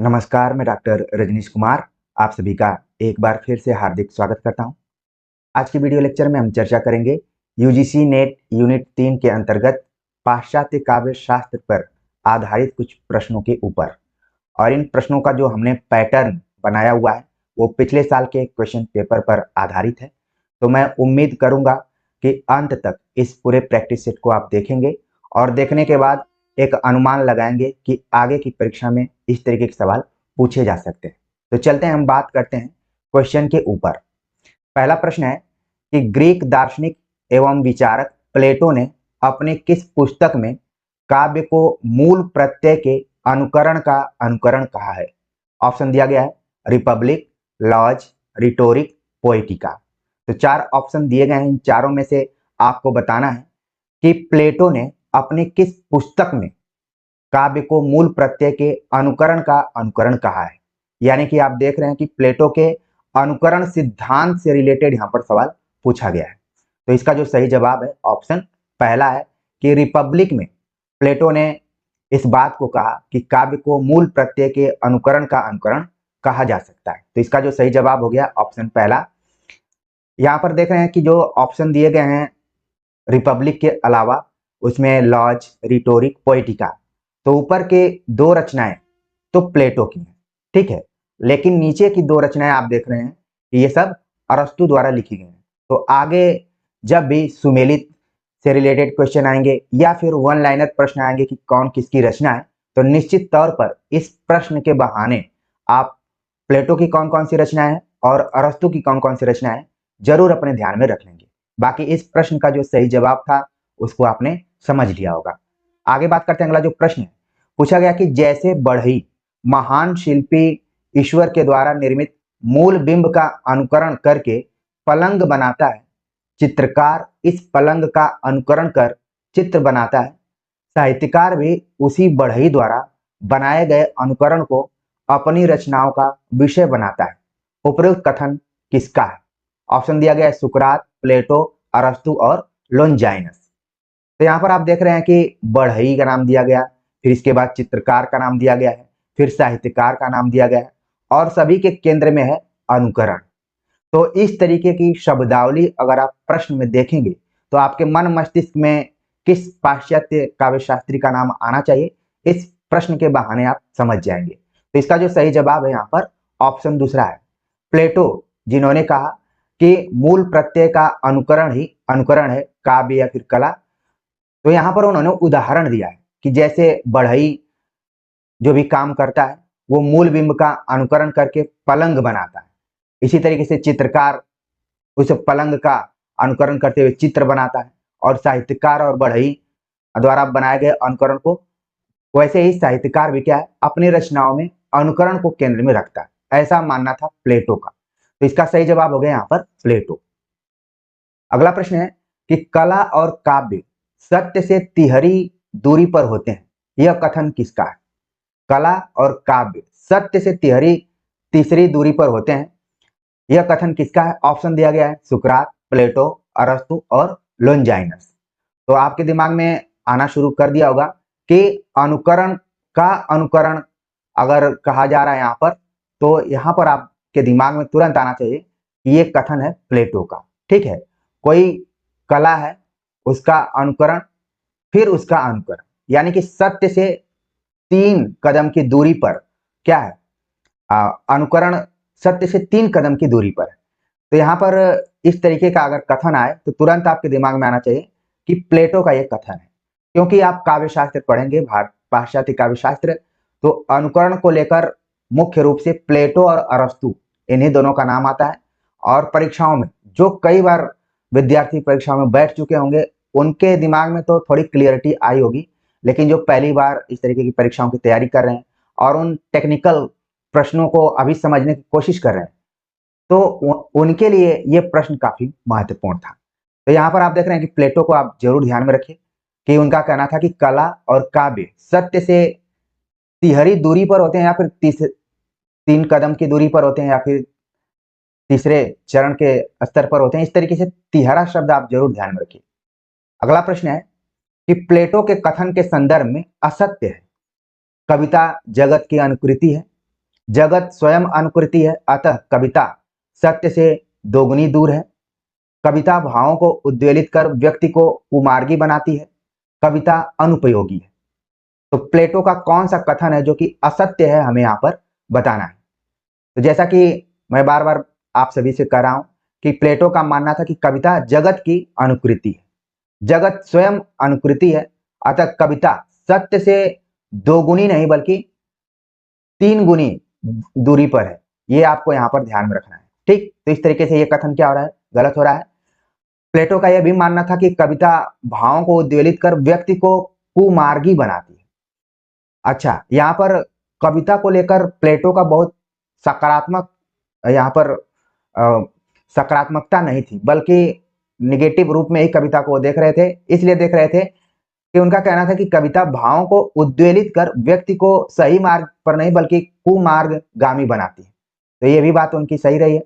नमस्कार, मैं डॉक्टर रजनीश कुमार आप सभी का एक बार फिर से हार्दिक स्वागत करता हूं। आज की वीडियो लेक्चर में हम चर्चा करेंगे यूजीसी नेट यूनिट 3 के अंतर्गत पाश्चात्य काव्य शास्त्र पर आधारित कुछ प्रश्नों के ऊपर। और इन प्रश्नों का जो हमने पैटर्न बनाया हुआ है वो पिछले साल के क्वेश्चन पेपर पर आधारित है। तो मैं उम्मीद करूंगा कि अंत तक इस पूरे प्रैक्टिस सेट को आप देखेंगे और देखने के बाद एक अनुमान लगाएंगे कि आगे की परीक्षा में इस तरीके के सवाल पूछे जा सकते हैं। तो चलते हैं, हम बात करते हैं क्वेश्चन के ऊपर। पहला प्रश्न है कि ग्रीक दार्शनिक एवं विचारक प्लेटो ने अपने किस पुस्तक में काव्य को मूल प्रत्यय के अनुकरण का अनुकरण कहा है? ऑप्शन दिया गया है रिपब्लिक, लॉज, रिटोरिक, पोएटिका। तो चार ऑप्शन दिए गए हैं, इन चारों में से आपको बताना है कि प्लेटो ने अपने किस पुस्तक में काव्य को मूल प्रत्यय के अनुकरण का अनुकरण कहा है। यानी कि आप देख रहे हैं कि प्लेटो के अनुकरण सिद्धांत से रिलेटेड यहाँ पर सवाल पूछा गया है। तो इसका जो सही जवाब है ऑप्शन पहला है कि रिपब्लिक में प्लेटो ने इस बात को कहा कि काव्य को मूल प्रत्यय के अनुकरण का अनुकरण कहा जा सकता है। तो इसका जो सही जवाब हो गया ऑप्शन पहला। यहाँ पर देख रहे हैं कि जो ऑप्शन दिए गए हैं रिपब्लिक के अलावा उसमें लॉज, रिटोरिक, पोएटिका, तो ऊपर के दो रचनाएं तो प्लेटो की हैं, ठीक है। लेकिन नीचे की दो रचनाएं आप देख रहे हैं कि ये सब अरस्तु द्वारा लिखी गई हैं। तो आगे जब भी सुमेलित से रिलेटेड क्वेश्चन आएंगे या फिर वन लाइनर प्रश्न आएंगे कि कौन किसकी रचना है, तो निश्चित तौर पर इस प्रश्न के बहाने आप प्लेटो की कौन कौन सी रचनाएं हैं और अरस्तु की कौन कौन सी रचनाएं हैं जरूर अपने ध्यान में रख लेंगे। बाकी इस प्रश्न का जो सही जवाब था उसको आपने समझ लिया होगा। आगे बात करते हैं, अगला जो प्रश्न है पूछा गया कि जैसे बढ़ई महान शिल्पी ईश्वर के द्वारा निर्मित मूल बिंब का अनुकरण करके पलंग बनाता है, चित्रकार इस पलंग का अनुकरण कर चित्र बनाता है, साहित्यकार भी उसी बढ़ई द्वारा बनाए गए अनुकरण को अपनी रचनाओं का विषय बनाता है। उपरोक्त कथन किसका है? ऑप्शन दिया गया है सुकरात, प्लेटो, अरस्तु और लोनजाइनस। तो यहाँ पर आप देख रहे हैं कि बढ़ई का नाम दिया गया, फिर इसके बाद चित्रकार का नाम दिया गया है, फिर साहित्यकार का नाम दिया गया है और सभी के केंद्र में है अनुकरण। तो इस तरीके की शब्दावली अगर आप प्रश्न में देखेंगे तो आपके मन मस्तिष्क में किस पाश्चात्य काव्य शास्त्री का नाम आना चाहिए इस प्रश्न के बहाने आप समझ जाएंगे। तो इसका जो सही जवाब है यहाँ पर ऑप्शन दूसरा है प्लेटो, जिन्होंने कहा कि मूल प्रत्यय का अनुकरण ही अनुकरण है काव्य या फिर कला। तो यहाँ पर उन्होंने उदाहरण दिया है कि जैसे बढ़ई जो भी काम करता है वो मूल बिंब का अनुकरण करके पलंग बनाता है, इसी तरीके से चित्रकार उस पलंग का अनुकरण करते हुए चित्र बनाता है और साहित्यकार और बढ़ई द्वारा बनाए गए अनुकरण को वैसे ही साहित्यकार भी क्या है अपनी रचनाओं में अनुकरण को केंद्र में रखता है, ऐसा मानना था प्लेटो का। तो इसका सही जवाब हो गया यहाँ पर प्लेटो। अगला प्रश्न है कि कला और काव्य सत्य से तिहरी दूरी पर होते हैं, यह कथन किसका है? कला और काव्य सत्य से तिहरी तीसरी दूरी पर होते हैं, यह कथन किसका है? ऑप्शन दिया गया है सुकरात, प्लेटो, अरस्तु और लोनजाइनस। तो आपके दिमाग में आना शुरू कर दिया होगा कि अनुकरण का अनुकरण अगर कहा जा रहा है यहाँ पर, तो यहाँ पर आपके दिमाग में तुरंत आना चाहिए कि ये कथन है प्लेटो का, ठीक है। कोई कला है उसका अनुकरण फिर उसका अनुकरण, यानी कि सत्य से 3 कदम की दूरी पर क्या है अनुकरण सत्य से 3 कदम की दूरी पर है। तो यहाँ पर इस तरीके का अगर कथन आए तो तुरंत आपके दिमाग में आना चाहिए कि प्लेटो का यह कथन है, क्योंकि आप काव्य शास्त्र पढ़ेंगे पाश्चात्य काव्य शास्त्र, तो अनुकरण को लेकर मुख्य रूप से प्लेटो और अरस्तु इन्हीं दोनों का नाम आता है। और परीक्षाओं में जो कई बार विद्यार्थी परीक्षाओं में बैठ चुके होंगे उनके दिमाग में तो थोड़ी क्लियरिटी आई होगी, लेकिन जो पहली बार इस तरीके की परीक्षाओं की तैयारी कर रहे हैं और उन टेक्निकल प्रश्नों को अभी समझने की कोशिश कर रहे हैं तो उनके लिए ये प्रश्न काफी महत्वपूर्ण था। तो यहाँ पर आप देख रहे हैं कि प्लेटो को आप जरूर ध्यान में रखिए कि उनका कहना था कि कला और काव्य सत्य से तिहरी दूरी पर होते हैं या फिर 3 कदम की दूरी पर होते हैं या फिर तीसरे चरण के स्तर पर होते हैं। इस तरीके से तिहरा शब्द आप जरूर ध्यान में रखिए। अगला प्रश्न है कि प्लेटो के कथन के संदर्भ में असत्य है, कविता जगत की अनुकृति है, जगत स्वयं अनुकृति है, अतः कविता सत्य से दोगुनी दूर है। कविता भावों को उद्वेलित कर व्यक्ति को कुमार्गी बनाती है। कविता अनुपयोगी है। तो प्लेटो का कौन सा कथन है जो कि असत्य है, हमें यहाँ पर बताना है। तो जैसा कि मैं बार बार आप सभी से कह रहा हूं कि प्लेटो का मानना था कि कविता जगत की अनुकृति है, जगत स्वयं अनुकृति है, अतः कविता सत्य से दोगुनी नहीं बल्कि 3 गुनी दूरी पर है। ये आपको यहाँ पर ध्यान में रखना है। ठीक, तो इस तरीके से ये कथन क्या हो रहा है, गलत हो रहा है। प्लेटो का यह भी मानना था कि कविता भावों को उद्वेलित कर व्यक्ति को कुमार्गी बनाती है। अच्छा, यहाँ पर कविता को लेकर प्लेटो का बहुत सकारात्मक, यहाँ पर सकारात्मकता नहीं थी, बल्कि निगेटिव रूप में ही कविता को देख रहे थे। इसलिए देख रहे थे कि उनका कहना था कि कविता भावों को उद्वेलित कर व्यक्ति को सही मार्ग पर नहीं बल्कि कुमार्गगामी बनाती है। तो ये भी बात उनकी सही रही है।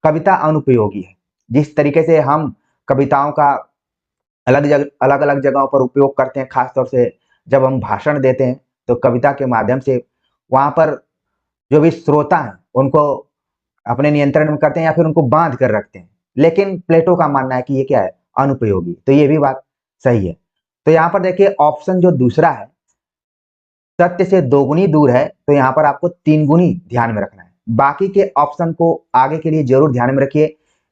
कविता अनुपयोगी है। जिस तरीके से हम कविताओं का अलग अलग जगहों पर उपयोग करते हैं, खासतौर से जब हम भाषण देते हैं तो कविता के माध्यम से वहां पर जो भी श्रोता हैं उनको अपने नियंत्रण में करते हैं या फिर उनको बांध कर रखते हैं। लेकिन प्लेटो का मानना है कि ये क्या है, अनुपयोगी। तो ये भी बात सही है। तो यहाँ पर देखिए ऑप्शन जो दूसरा है, सत्य से दोगुनी दूर है, तो यहाँ पर आपको 3 गुनी ध्यान में रखना है। बाकी के ऑप्शन को आगे के लिए जरूर ध्यान में रखिए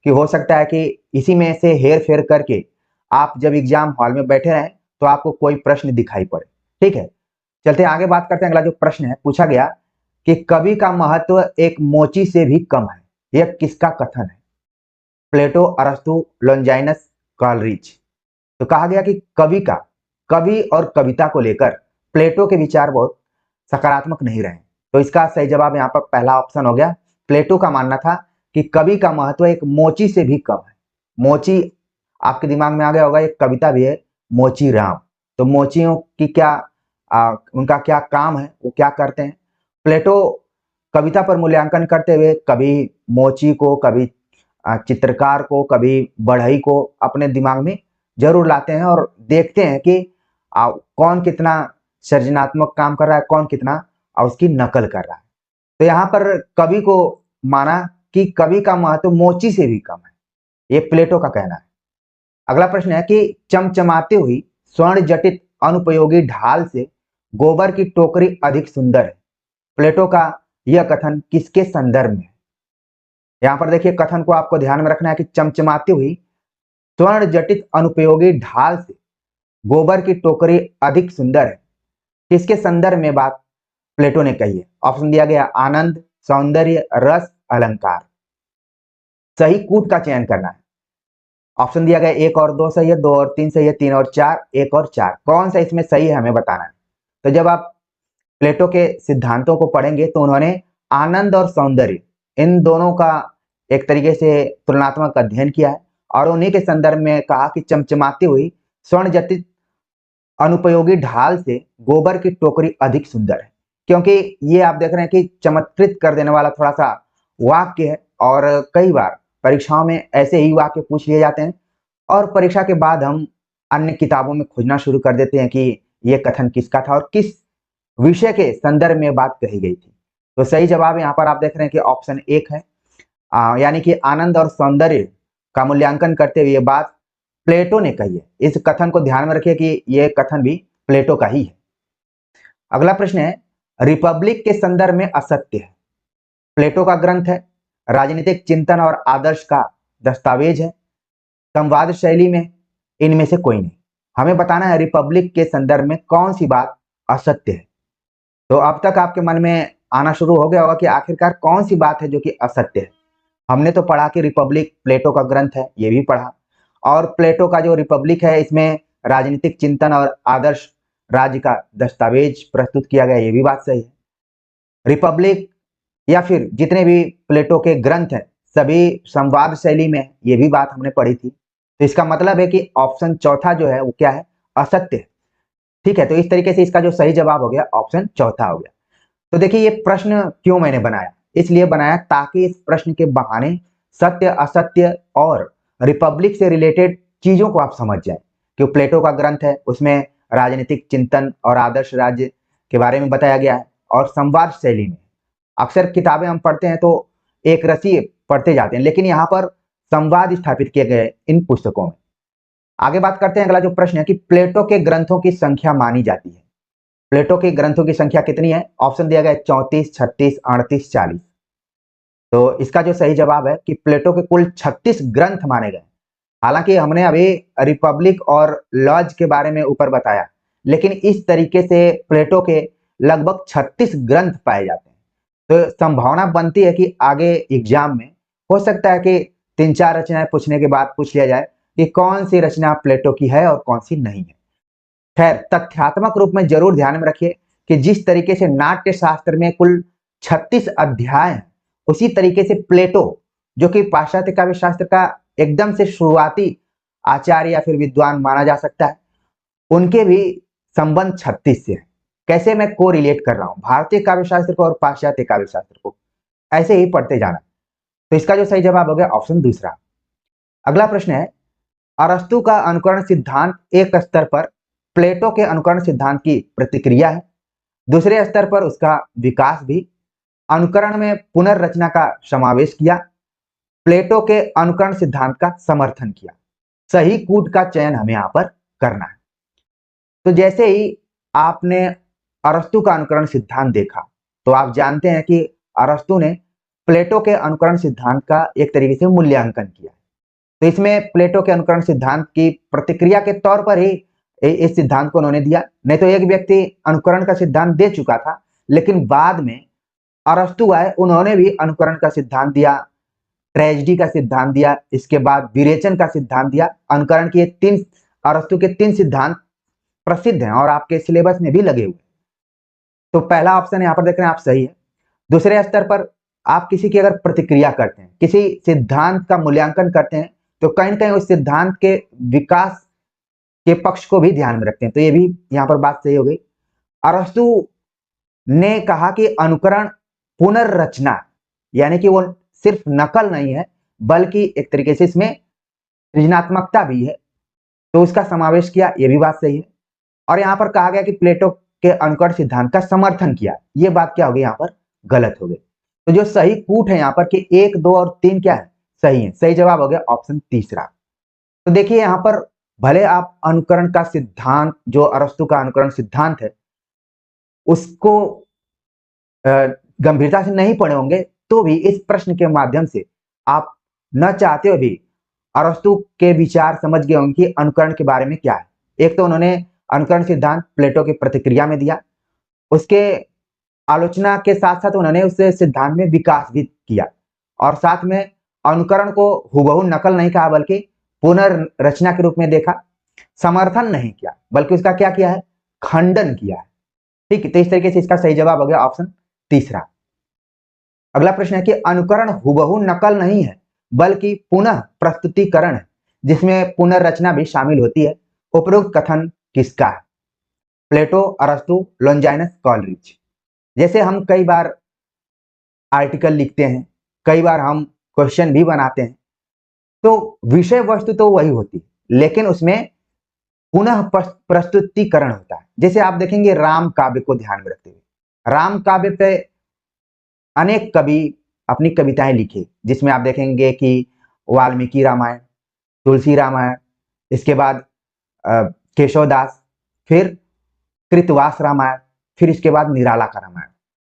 कि हो सकता है कि इसी में से हेर फेर करके आप जब एग्जाम हॉल में बैठे रहें तो आपको कोई प्रश्न दिखाई पड़े। ठीक है, चलते आगे बात करते हैं। अगला जो प्रश्न है पूछा गया कि कवि का महत्व एक मोची से भी कम है, यह किसका कथन है? प्लेटो, अरस्तु, लॉन्जाइनस, कॉलरिज। तो कहा गया कि कवि और कविता को लेकर प्लेटो के विचार बहुत सकारात्मक नहीं रहे। तो इसका सही जवाब यहाँ पर पहला ऑप्शन हो गया। प्लेटो का मानना था कि कवि का महत्व एक मोची से भी कम है। मोची आपके दिमाग में आ गया होगा, एक कविता भी है मोची राम। तो मोचियों की क्या उनका क्या काम है, वो क्या करते हैं? प्लेटो कविता पर मूल्यांकन करते हुए कभी मोची को, कभी चित्रकार को, कभी बढ़ई को अपने दिमाग में जरूर लाते हैं और देखते हैं कि कौन कितना सृजनात्मक काम कर रहा है, कौन कितना उसकी नकल कर रहा है। तो यहाँ पर कवि को माना कि कवि का महत्व मोची से भी कम है, ये प्लेटो का कहना है। अगला प्रश्न है कि चमचमाती हुई स्वर्ण जटित अनुपयोगी ढाल से गोबर की टोकरी अधिक सुंदर है। प्लेटो का यह कथन किसके संदर्भ में है? यहां पर देखिए कथन को आपको ध्यान में रखना है कि चमचमाती हुई स्वर्ण जटित अनुपयोगी ढाल से गोबर की टोकरी अधिक सुंदर है, किसके संदर्भ में बात प्लेटो ने कही है? ऑप्शन दिया गया आनंद, सौंदर्य, रस, अलंकार। सही कूट का चयन करना है। ऑप्शन दिया गया 1 और 2 सही है, 2 और 3 सही है, 3 और 4, 1 और 4। कौन सा इसमें सही है हमें बताना है। तो जब आप प्लेटो के सिद्धांतों को पढ़ेंगे तो उन्होंने आनंद और सौंदर्य इन दोनों का एक तरीके से तुलनात्मक अध्ययन किया है और उन्हीं के संदर्भ में कहा कि चमचमाती हुई स्वर्ण जटित अनुपयोगी ढाल से गोबर की टोकरी अधिक सुंदर है। क्योंकि ये आप देख रहे हैं कि चमत्कृत कर देने वाला थोड़ा सा वाक्य है और कई बार परीक्षाओं में ऐसे ही वाक्य पूछ लिए जाते हैं और परीक्षा के बाद हम अन्य किताबों में खोजना शुरू कर देते हैं कि ये कथन किसका था और किस विषय के संदर्भ में बात कही गई थी। तो सही जवाब यहाँ पर आप देख रहे हैं कि ऑप्शन 1 है, यानी कि आनंद और सौंदर्य का मूल्यांकन करते हुए ये बात प्लेटो ने कही है। इस कथन को ध्यान में रखिए कि यह कथन भी प्लेटो का ही है। अगला प्रश्न है रिपब्लिक के संदर्भ में असत्य है। प्लेटो का ग्रंथ है, राजनीतिक चिंतन और आदर्श का दस्तावेज है, संवाद शैली में, इनमें से कोई नहीं। हमें बताना है रिपब्लिक के संदर्भ में कौन सी बात असत्य है। तो अब तक आपके मन में आना शुरू हो गया होगा कि आखिरकार कौन सी बात है जो कि असत्य है। हमने तो पढ़ा कि रिपब्लिक प्लेटो का ग्रंथ है, ये भी पढ़ा, और प्लेटो का जो रिपब्लिक है इसमें राजनीतिक चिंतन और आदर्श राज्य का दस्तावेज प्रस्तुत किया गया, ये भी बात सही है। रिपब्लिक या फिर जितने भी प्लेटो के ग्रंथ हैं सभी संवाद शैली में, ये भी बात हमने पढ़ी थी। तो इसका मतलब है कि ऑप्शन चौथा जो है वो क्या है, असत्य है। ठीक है, तो इस तरीके से इसका जो सही जवाब हो गया ऑप्शन चौथा हो गया। तो देखिए ये प्रश्न क्यों मैंने बनाया, इसलिए बनाया ताकि इस प्रश्न के बहाने सत्य, असत्य और रिपब्लिक से रिलेटेड चीजों को आप समझ जाए। कि प्लेटो का ग्रंथ है उसमें राजनीतिक चिंतन और आदर्श राज्य के बारे में बताया गया है और संवाद शैली में अक्सर किताबें हम पढ़ते हैं तो एक रसी पढ़ते जाते हैं, लेकिन यहाँ पर संवाद स्थापित किए गए इन पुस्तकों में। आगे बात करते हैं, अगला जो प्रश्न है कि प्लेटो के ग्रंथों की संख्या मानी जाती है। प्लेटो के ग्रंथों की संख्या कितनी है? ऑप्शन दिया गया है 34, 36, 38, 40। तो इसका जो सही जवाब है कि प्लेटो के कुल 36 ग्रंथ माने गए। हालांकि हमने अभी रिपब्लिक और लॉज के बारे में ऊपर बताया, लेकिन इस तरीके से प्लेटो के लगभग 36 ग्रंथ पाए जाते हैं। तो संभावना बनती है कि आगे एग्जाम में हो सकता है कि 3-4 रचनाएं पूछने के बाद पूछ लिया जाए कि कौन सी रचना प्लेटो की है और कौन सी नहीं है। खैर, तथ्यात्मक रूप में जरूर ध्यान में रखिए कि जिस तरीके से नाट्य शास्त्र में कुल 36 अध्याय हैं, उसी तरीके से प्लेटो, जो कि पाश्चात्य काव्य शास्त्र का एकदम से शुरुआती आचार्य या फिर विद्वान माना जा सकता है, उनके भी संबंध 36 से है। कैसे मैं को रिलेट कर रहा हूं भारतीय काव्य शास्त्र को और पाश्चात्य काव्य शास्त्र को, ऐसे ही पढ़ते जाना। तो इसका जो सही जवाब हो गया ऑप्शन दूसरा। अगला प्रश्न है, अरस्तु का अनुकरण सिद्धांत एक स्तर पर प्लेटो के अनुकरण सिद्धांत की प्रतिक्रिया है, दूसरे स्तर पर उसका विकास भी। अनुकरण में पुनर्रचना का समावेश किया, प्लेटो के अनुकरण सिद्धांत का समर्थन किया। सही कूट का चयन हमें यहां पर करना है। तो जैसे ही आपने अरस्तु का अनुकरण सिद्धांत देखा, तो आप जानते हैं कि अरस्तु ने प्लेटो के अनुकरण सिद्धांत का एक तरीके से मूल्यांकन किया। तो इसमें प्लेटो के अनुकरण सिद्धांत की प्रतिक्रिया के तौर पर ही इस सिद्धांत को उन्होंने दिया। नहीं तो एक व्यक्ति अनुकरण का सिद्धांत दे चुका था, लेकिन बाद में अरस्तु आए, उन्होंने भी अनुकरण का सिद्धांत दिया, ट्रेजेडी का सिद्धांत दिया, इसके बाद विरेचन का सिद्धांत दिया। अनुकरण के अरस्तु के 3 सिद्धांत प्रसिद्ध हैं और आपके सिलेबस में भी लगे हुए। तो पहला ऑप्शन यहाँ पर देख रहे हैं आप, सही है। दूसरे स्तर पर आप किसी की अगर प्रतिक्रिया करते हैं, किसी सिद्धांत का मूल्यांकन करते हैं, तो कहीं ना कहीं उस सिद्धांत के विकास के पक्ष को भी ध्यान में रखते हैं। तो ये भी यहाँ पर बात सही हो गई। अरस्तु ने कहा कि अनुकरण पुनर्रचना, यानी कि वो सिर्फ नकल नहीं है, बल्कि एक तरीके से इसमें सृजनात्मकता भी है, तो उसका समावेश किया, ये भी बात सही है। और यहाँ पर कहा गया कि प्लेटो के अनुकरण सिद्धांत का समर्थन किया, ये बात क्या हो गई यहाँ पर? गलत हो गई। तो जो सही कूट है यहाँ पर कि 1, 2 और 3 क्या है? सही है। सही जवाब हो गया ऑप्शन तीसरा। तो देखिए यहाँ पर भले आप अनुकरण का सिद्धांत, जो अरस्तु का अनुकरण सिद्धांत है, उसको गंभीरता से नहीं पढ़े होंगे, तो भी इस प्रश्न के माध्यम से आप न चाहते हुए भी अरस्तु के विचार समझ गए होंगे कि अनुकरण के बारे में क्या है। एक तो उन्होंने अनुकरण सिद्धांत प्लेटो की प्रतिक्रिया में दिया, उसके आलोचना के साथ साथ उन्होंने उस सिद्धांत में विकास भी किया, और साथ में अनुकरण को हुबहू नकल नहीं कहा, बल्कि पुनर्रचना के रूप में देखा। समर्थन नहीं किया, बल्कि उसका क्या किया है? खंडन किया है। ठीक है, तो इस तरीके से इसका सही जवाब हो गया ऑप्शन तीसरा। अगला प्रश्न है कि अनुकरण हुबहू नकल नहीं है, बल्कि पुनः प्रस्तुतिकरण है, जिसमें पुनर्रचना भी शामिल होती है। उपरोक्त कथन किसका है? प्लेटो, अरस्तु, लॉन्जाइनस, कॉलरिज। जैसे हम कई बार आर्टिकल लिखते हैं, कई बार हम क्वेश्चन भी बनाते हैं, तो विषय वस्तु तो वही होती है, लेकिन उसमें पुनः प्रस्तुतिकरण होता है। जैसे आप देखेंगे राम काव्य को ध्यान में रखते हुए, राम काव्य पे अनेक कवि अपनी कविताएं लिखे, जिसमें आप देखेंगे कि वाल्मीकि रामायण, तुलसी रामायण, इसके बाद केशवदास, फिर कृतवास रामायण, फिर इसके बाद निराला का रामायण।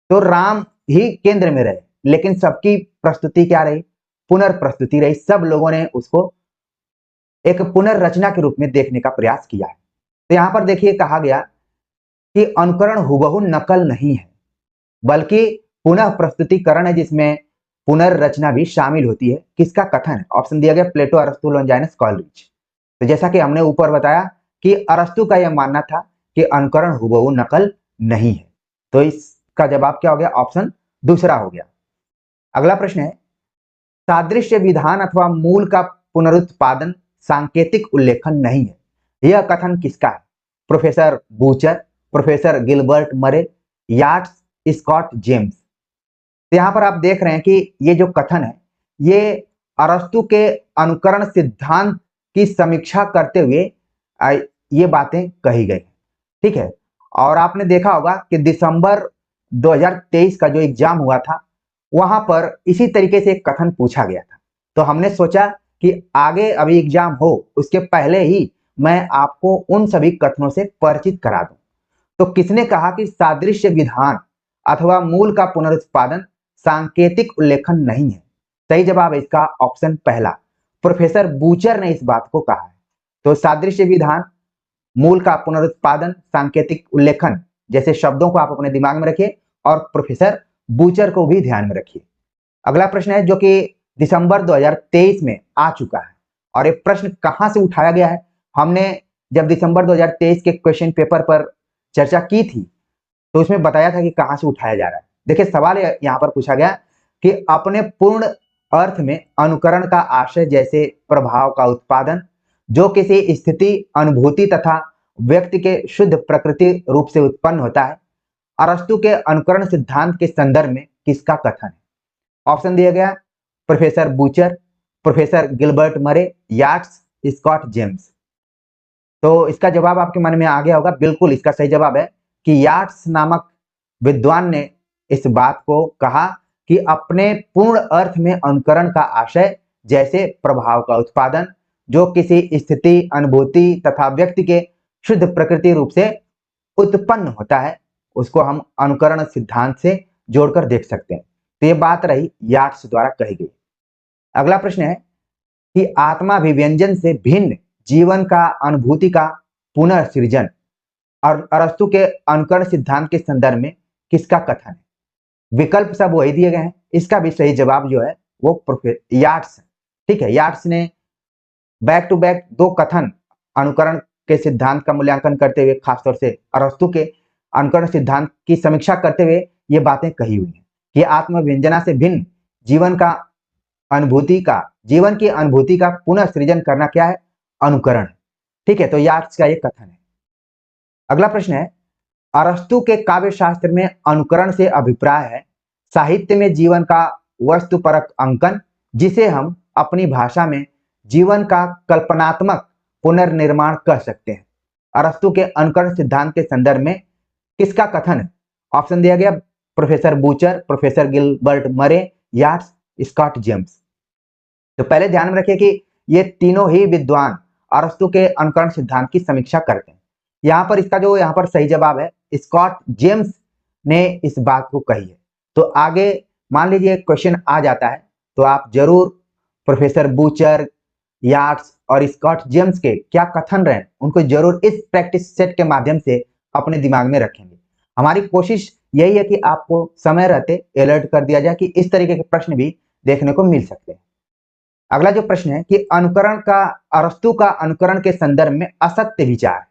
तो राम ही केंद्र में रहे, लेकिन सबकी प्रस्तुति क्या रही? पुनर्प्रस्तुति रही। सब लोगों ने उसको एक पुनर्रचना के रूप में देखने का प्रयास किया है। तो यहां पर देखिए कहा गया कि अनुकरण हुबहू नकल नहीं है, बल्कि पुनः प्रस्तुतिकरण है, जिसमें पुनर्रचना भी शामिल होती है। किसका कथन है? ऑप्शन दिया गया प्लेटो, अरस्तु, लॉन्जाइनस, कॉलरिज। तो जैसा कि हमने ऊपर बताया कि अरस्तु का यह मानना था कि अनुकरण हुबहू नकल नहीं है, तो इसका जवाब क्या हो गया? ऑप्शन दूसरा हो गया। अगला प्रश्न है, सादृश्य विधान अथवा मूल का पुनरुत्पादन सांकेतिक उल्लेखन नहीं है, यह कथन किसका है? प्रोफेसर बूचर, प्रोफेसर गिलबर्ट मरे, याट्स, स्कॉट जेम्स। तो यहां पर आप देख रहे हैं कि ये जो कथन है, ये अरस्तु के अनुकरण सिद्धांत की समीक्षा करते हुए ये बातें कही गई। ठीक है, और आपने देखा होगा कि दिसंबर 2023 का जो एग्जाम हुआ था वहां पर इसी तरीके से एक कथन पूछा गया था। तो हमने सोचा कि आगे अभी एग्जाम हो उसके पहले ही मैं आपको उन सभी कथनों से परिचित करा दूं। तो किसने कहा कि सादृश्य विधान अथवा मूल का पुनरुत्पादन सांकेतिक उल्लेखन नहीं है? सही जवाब है इसका ऑप्शन पहला, प्रोफेसर बूचर ने इस बात को कहा है। तो सादृश्य विधान, मूल का पुनरुत्पादन, सांकेतिक उल्लेखन जैसे शब्दों को आप अपने दिमाग में रखिए और प्रोफेसर बूचर को भी ध्यान में रखिए। अगला प्रश्न है जो कि दिसंबर 2023 में आ चुका है और ये प्रश्न कहां से उठाया गया है? हमने जब दिसंबर 2023 के क्वेश्चन पेपर पर चर्चा की थी तो उसमें बताया था कि कहां से उठाया जा रहा है। देखिए सवाल यहां पर पूछा गया कि अपने पूर्ण अर्थ में अनुकरण का आशय जैसे प्रभाव का उत्पादन जो किसी स्थिति, अनुभूति तथा व्यक्ति के शुद्ध प्रकृति रूप से उत्पन्न होता है, अरस्तु के अनुकरण सिद्धांत के संदर्भ में किसका कथन है? ऑप्शन दिया गया प्रोफेसर बूचर, प्रोफेसर गिलबर्ट मरे, याट्स, स्कॉट जेम्स। तो इसका जवाब आपके मन में आ गया होगा, बिल्कुल इसका सही जवाब है कि याट्स नामक विद्वान ने इस बात को कहा कि अपने पूर्ण अर्थ में अनुकरण का आशय जैसे प्रभाव का उत्पादन जो किसी स्थिति, अनुभूति तथा व्यक्ति के शुद्ध प्रकृति रूप से उत्पन्न होता है उसको हम अनुकरण सिद्धांत से जोड़कर देख सकते हैं। तो ये बात रही याट्स द्वारा कही गई। अगला प्रश्न है कि आत्माभिव्यंजन से भिन्न जीवन का, अनुभूति का पुनर्सृजन और अरस्तु के अनुकरण सिद्धांत के संदर्भ में किसका कथन है? विकल्प सब वही दिए गए हैं, इसका भी सही जवाब जो है वो याट्स है। ठीक है, याट्स ने बैक टू बैक दो कथन अनुकरण के सिद्धांत का मूल्यांकन करते हुए, खासतौर से अरस्तु के अनुकरण सिद्धांत की समीक्षा करते हुए ये बातें कही हुई हैं कि आत्मव्यंजना से भिन्न जीवन का, अनुभूति का, जीवन की अनुभूति का पुनः सृजन करना क्या है? अनुकरण। ठीक है, तो याट्स का ये कथन है। अगला प्रश्न है अरस्तु के काव्य शास्त्र में अनुकरण से अभिप्राय है साहित्य में जीवन का वस्तुपरक अंकन जिसे हम अपनी भाषा में जीवन का कल्पनात्मक पुनर्निर्माण कह सकते हैं। अरस्तु के अनुकरण सिद्धांत के संदर्भ में किसका कथन है? ऑप्शन दिया गया प्रोफेसर बूचर, प्रोफेसर गिलबर्ट मरे, याट्स, स्कॉट जेम्स। तो पहले ध्यान में रखिए कि ये तीनों ही विद्वान अरस्तु के अनुकरण सिद्धांत की समीक्षा करते हैं। यहाँ पर इसका जो यहाँ पर सही जवाब है स्कॉट जेम्स ने इस बात को कही है। तो आगे मान लीजिए क्वेश्चन आ जाता है तो आप जरूर प्रोफेसर बूचर, याट्स और स्कॉट जेम्स के क्या कथन रहे उनको जरूर इस प्रैक्टिस सेट के माध्यम से अपने दिमाग में रखेंगे। हमारी कोशिश यही है कि आपको समय रहते अलर्ट कर दिया जाए कि इस तरीके के प्रश्न भी देखने को मिल सकते हैं। अगला जो प्रश्न है कि अनुकरण का, अरस्तु का अनुकरण के संदर्भ में असत्य विचार,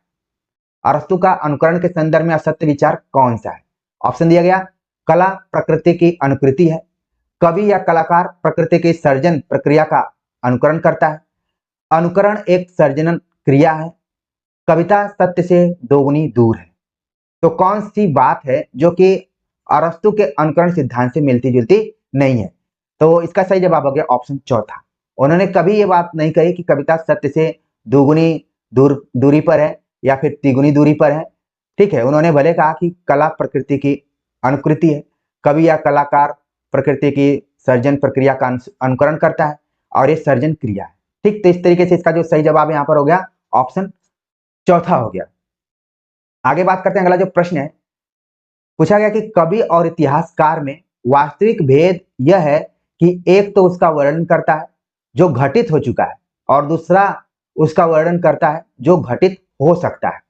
अरस्तु का अनुकरण के संदर्भ में असत्य विचार कौन सा है? ऑप्शन दिया गया कला प्रकृति की अनुकृति है, कवि या कलाकार प्रकृति की सर्जन प्रक्रिया का अनुकरण करता है, अनुकरण एक सर्जन क्रिया है, कविता सत्य से दोगुनी दूर है। तो कौन सी बात है जो कि अरस्तु के अनुकरण सिद्धांत से मिलती जुलती नहीं है? तो इसका सही जवाब हो गया ऑप्शन चौथा। उन्होंने कभी ये बात नहीं कही कि कविता सत्य से दोगुनी दूरी पर है या फिर तिगुनी दूरी पर है। ठीक है, उन्होंने भले कहा कि कला प्रकृति की अनुकृति है, कवि या कलाकार प्रकृति की सर्जन प्रक्रिया का अनुकरण करता है और ये सर्जन क्रिया है। ठीक, तो इस तरीके से इसका जो सही जवाब यहाँ पर हो गया ऑप्शन चौथा हो गया। आगे बात करते हैं। अगला जो प्रश्न है पूछा गया कि कवि और इतिहासकार में वास्तविक भेद यह है कि एक तो उसका वर्णन करता है जो घटित हो चुका है और दूसरा उसका वर्णन करता है जो घटित हो सकता है।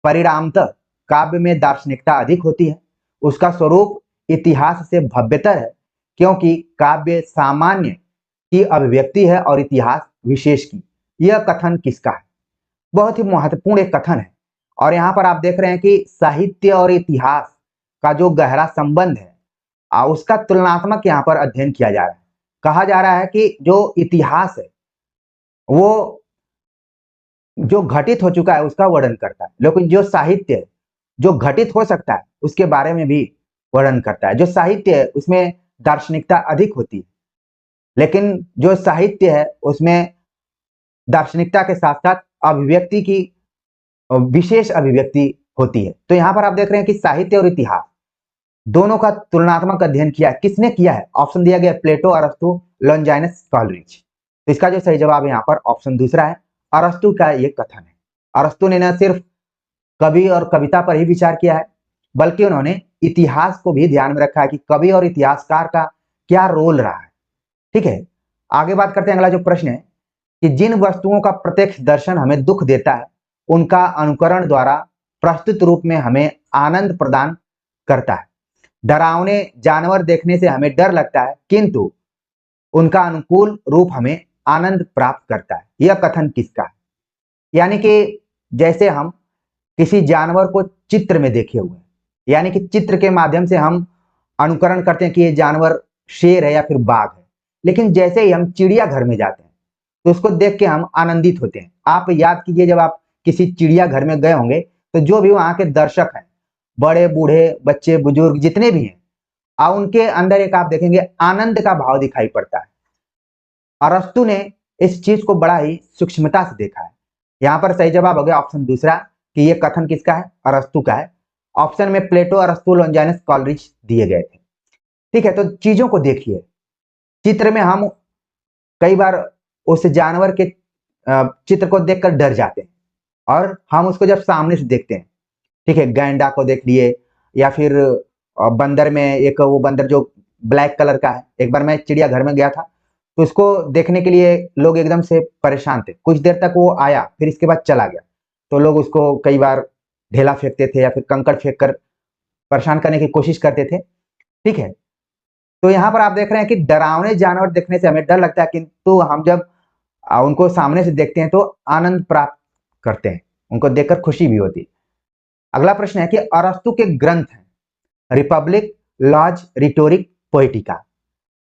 परिणामतः काव्य में दार्शनिकता अधिक होती है, उसका स्वरूप इतिहास से भव्यतर है क्योंकि काव्य सामान्य की अभिव्यक्ति है और इतिहास विशेष की। यह कथन किसका है? बहुत ही महत्वपूर्ण एक कथन है और यहाँ पर आप देख रहे हैं कि साहित्य और इतिहास का जो गहरा संबंध है उसका तुलनात्मक यहाँ पर अध्ययन किया जा रहा है। कहा जा रहा है कि जो इतिहास है वो जो घटित हो चुका है उसका वर्णन करता है, लेकिन जो साहित्य है जो घटित हो सकता है उसके बारे में भी वर्णन करता है। जो साहित्य है उसमें दार्शनिकता अधिक होती है, लेकिन जो साहित्य है उसमें दार्शनिकता के साथ साथ अभिव्यक्ति की विशेष अभिव्यक्ति होती है। तो यहाँ पर आप देख रहे हैं कि साहित्य और इतिहास दोनों का तुलनात्मक अध्ययन किया है। किसने किया है? ऑप्शन दिया गया प्लेटो, अरस्तु, लॉन्जाइनस, कॉलरिज। तो इसका जो सही जवाब यहाँ पर ऑप्शन दूसरा है, अरस्तु का ये कथन है। अरस्तु ने न सिर्फ कवि और कविता पर ही विचार किया है, बल्कि उन्होंने इतिहास को भी ध्यान में रखा है कि कवि और इतिहासकार का क्या रोल रहा है। ठीक है, आगे बात करते हैं। अगला जो प्रश्न है कि जिन वस्तुओं का प्रत्यक्ष दर्शन हमें दुख देता है, उनका अनुकरण द्वारा प्रस्तुत रूप में हमें आनंद प्रदान करता है। डरावने जानवर देखने से हमें डर लगता है, किंतु उनका अनुकूल रूप हमें आनंद प्राप्त करता है। यह कथन किसका है? यानी कि जैसे हम किसी जानवर को चित्र में देखे हुए हैं, यानी कि चित्र के माध्यम से हम अनुकरण करते हैं कि ये जानवर शेर है या फिर बाघ है, लेकिन जैसे ही हम चिड़ियाघर में जाते हैं तो उसको देख के हम आनंदित होते हैं। आप याद कीजिए, जब आप किसी चिड़ियाघर में गए होंगे तो जो भी वहां के दर्शक हैं, बड़े बूढ़े बच्चे बुजुर्ग जितने भी हैं, उनके अंदर एक आप देखेंगे आनंद का भाव दिखाई पड़ता है। अरस्तु ने इस चीज को बड़ा ही सूक्ष्मता से देखा है। यहाँ पर सही जवाब हो गया ऑप्शन दूसरा कि ये कथन किसका है? अरस्तु का है। ऑप्शन में प्लेटो, अरस्तु, लॉन्जाइनस, कॉलरिज दिए गए थे। ठीक है, तो चीजों को देखिए। चित्र में हम कई बार उस जानवर के चित्र को देखकर डर जाते हैं, और हम उसको जब सामने से देखते हैं, ठीक है, गैंडा को देख लिए या फिर बंदर में एक वो बंदर जो ब्लैक कलर का है। एक बार मैं चिड़ियाघर में गया था तो उसको देखने के लिए लोग एकदम से परेशान थे। कुछ देर तक वो आया, फिर इसके बाद चला गया। तो लोग उसको कई बार ढेला फेंकते थे या फिर कंकड़ फेंक कर परेशान करने की कोशिश करते थे। ठीक है, तो यहाँ पर आप देख रहे हैं कि डरावने जानवर देखने से हमें डर लगता है, किंतु हम जब उनको सामने से देखते हैं तो आनंद प्राप्त करते हैं, उनको देखकर खुशी भी होती है। अगला प्रश्न है कि अरस्तु के ग्रंथ हैं रिपब्लिक, लॉज, रिटोरिक, पोएटिका।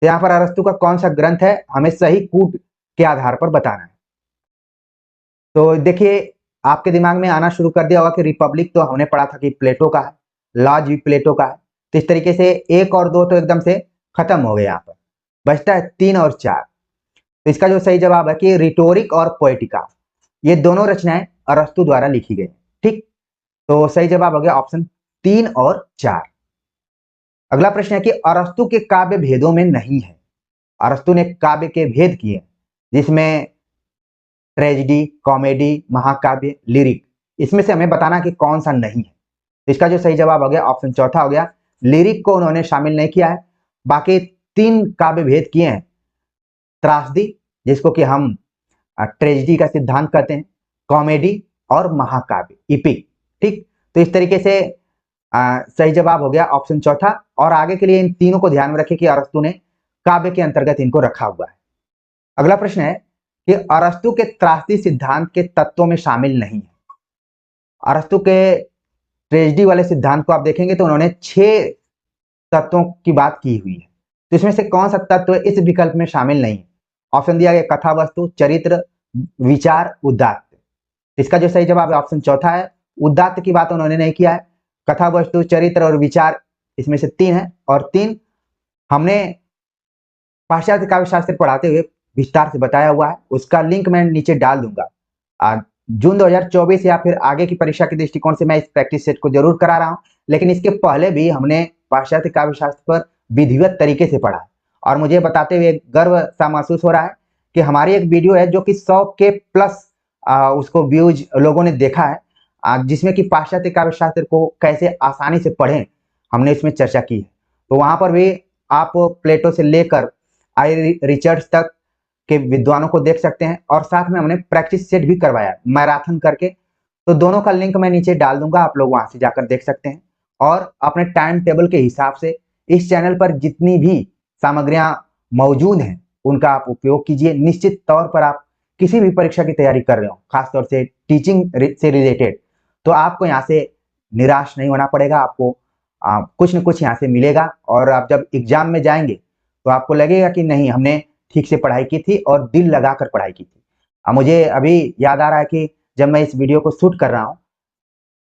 तो यहाँ पर अरस्तु का कौन सा ग्रंथ है, हमें सही कूट के आधार पर बताना है। तो देखिए, आपके दिमाग में आना शुरू कर दिया होगा कि रिपब्लिक तो हमने पढ़ा था कि प्लेटो का है, लॉज भी प्लेटो का है। तो इस तरीके से एक और दो तो एकदम से खत्म हो गए। यहाँ पर बचता है 3 और 4। तो इसका जो सही जवाब है कि रिटोरिक और पोएटिका, ये दोनों रचनाएं अरस्तु द्वारा लिखी गई। ठीक, तो सही जवाब हो गया ऑप्शन 3 और 4। अगला प्रश्न है कि अरस्तु के काव्य भेदों में नहीं है। अरस्तु ने काव्य के भेद किए, जिसमें ट्रेजेडी, कॉमेडी, महाकाव्य, लिरिक, इसमें से हमें बताना कि कौन सा नहीं है। तो इसका जो सही जवाब हो गया ऑप्शन चौथा हो गया, लिरिक को उन्होंने शामिल नहीं किया है। बाकी 3 काव्य भेद किए हैं, त्रासदी, जिसको कि हम ट्रेजेडी का सिद्धांत कहते हैं, कॉमेडी और महाकाव्य, इपिक। ठीक, तो इस तरीके से सही जवाब हो गया ऑप्शन चौथा। और आगे के लिए इन तीनों को ध्यान में रखें कि अरस्तु ने काव्य के अंतर्गत इनको रखा हुआ है। अगला प्रश्न है कि अरस्तु के त्रासदी सिद्धांत के तत्वों में शामिल नहीं है। अरस्तु के ट्रेजेडी वाले सिद्धांत को आप देखेंगे तो उन्होंने 6 तत्वों की बात की हुई है। तो इसमें से कौन सा तत्व इस विकल्प में शामिल नहीं है? ऑप्शन दिया गया कथा वस्तु, चरित्र, विचार, उदात्त। इसका जो सही जवाब है ऑप्शन चौथा है। उदात्त की बात उन्होंने नहीं किया है। कथा वस्तु, चरित्र और विचार, इसमें से 3 है, और 3 हमने पाश्चात्य काव्य शास्त्र पढ़ाते हुए विस्तार से बताया हुआ है। उसका लिंक मैं नीचे डाल दूंगा। जून 2024 या फिर आगे की परीक्षा के दृष्टिकोण से मैं इस प्रैक्टिस सेट को जरूर करा रहा हूं, लेकिन इसके पहले भी हमने पाश्चात्य काव्य शास्त्र पर विधिवत तरीके से पढ़ा है। और मुझे बताते हुए गर्व सा महसूस हो रहा है कि हमारी एक वीडियो है जो कि 100 के प्लस उसको व्यूज लोगों ने देखा है, जिसमें कि पाश्चात्य काव्य शास्त्र को कैसे आसानी से पढ़ें हमने इसमें चर्चा की है। तो वहां पर भी आप प्लेटो से लेकर आई रिचर्ड्स तक के विद्वानों को देख सकते हैं, और साथ में हमने प्रैक्टिस सेट भी करवाया मैराथन करके। तो दोनों का लिंक मैं नीचे डाल दूंगा, आप लोग वहां से जाकर देख सकते हैं। और अपने टाइम टेबल के हिसाब से इस चैनल पर जितनी भी सामग्रियां मौजूद हैं उनका आप उपयोग कीजिए। निश्चित तौर पर आप किसी भी परीक्षा की तैयारी कर रहे हो, खासतौर से टीचिंग से रिलेटेड, तो आपको यहाँ से निराश नहीं होना पड़ेगा। आपको कुछ न कुछ यहाँ से मिलेगा, और आप जब एग्जाम में जाएंगे तो आपको लगेगा कि नहीं, हमने ठीक से पढ़ाई की थी और दिल लगाकर पढ़ाई की थी। मुझे अभी याद आ रहा है कि जब मैं इस वीडियो को शूट कर रहा हूँ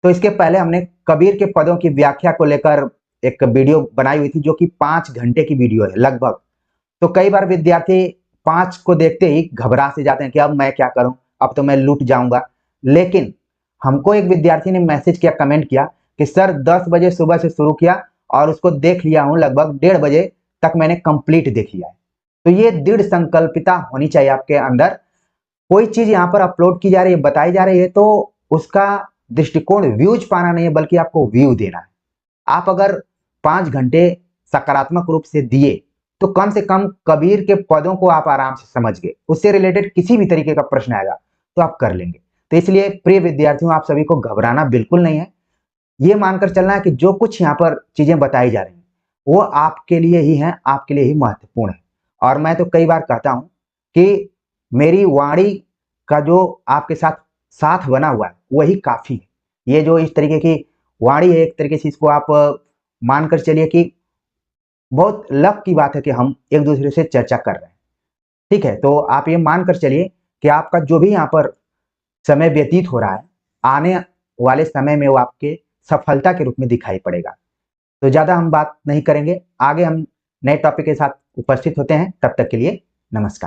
तो इसके पहले हमने कबीर के पदों की व्याख्या को लेकर एक वीडियो बनाई हुई थी, जो कि 5 घंटे की वीडियो है लगभग। तो कई बार विद्यार्थी 5 को देखते ही घबरा से जाते हैं कि अब मैं क्या करूं, अब तो मैं लूट जाऊंगा। लेकिन हमको एक विद्यार्थी ने मैसेज किया, कमेंट किया कि सर 10 बजे सुबह से शुरू किया और उसको देख लिया हूं, लगभग 1:30 बजे तक मैंने कंप्लीट देख लिया है। तो ये दृढ़ संकल्पिता होनी चाहिए आपके अंदर। कोई चीज यहाँ पर अपलोड की जा रही है, बताई जा रही है, तो उसका दृष्टिकोण व्यूज पाना नहीं है, बल्कि आपको व्यू देना है। आप अगर 5 घंटे सकारात्मक रूप से दिए तो कम से कम कबीर के पदों को आप आराम से समझ गए, उससे रिलेटेड किसी भी तरीके का प्रश्न आएगा तो आप कर लेंगे। तो इसलिए प्रिय विद्यार्थियों, आप सभी को घबराना बिल्कुल नहीं है। ये मानकर चलना है कि जो कुछ यहाँ पर चीजें बताई जा रही हैं वो आपके लिए ही हैं, आपके लिए ही महत्वपूर्ण है। और मैं तो कई बार कहता हूं कि मेरी वाणी का जो आपके साथ साथ बना हुआ है वही काफी है। ये जो इस तरीके की वाणी है, एक तरीके से इसको आप मानकर चलिए कि बहुत लक की बात है कि हम एक दूसरे से चर्चा कर रहे हैं। ठीक है, तो आप ये मानकर चलिए कि आपका जो भी यहाँ पर समय व्यतीत हो रहा है, आने वाले समय में वो आपके सफलता के रूप में दिखाई पड़ेगा। तो ज्यादा हम बात नहीं करेंगे, आगे हम नए टॉपिक के साथ उपस्थित होते हैं। तब तक के लिए नमस्कार।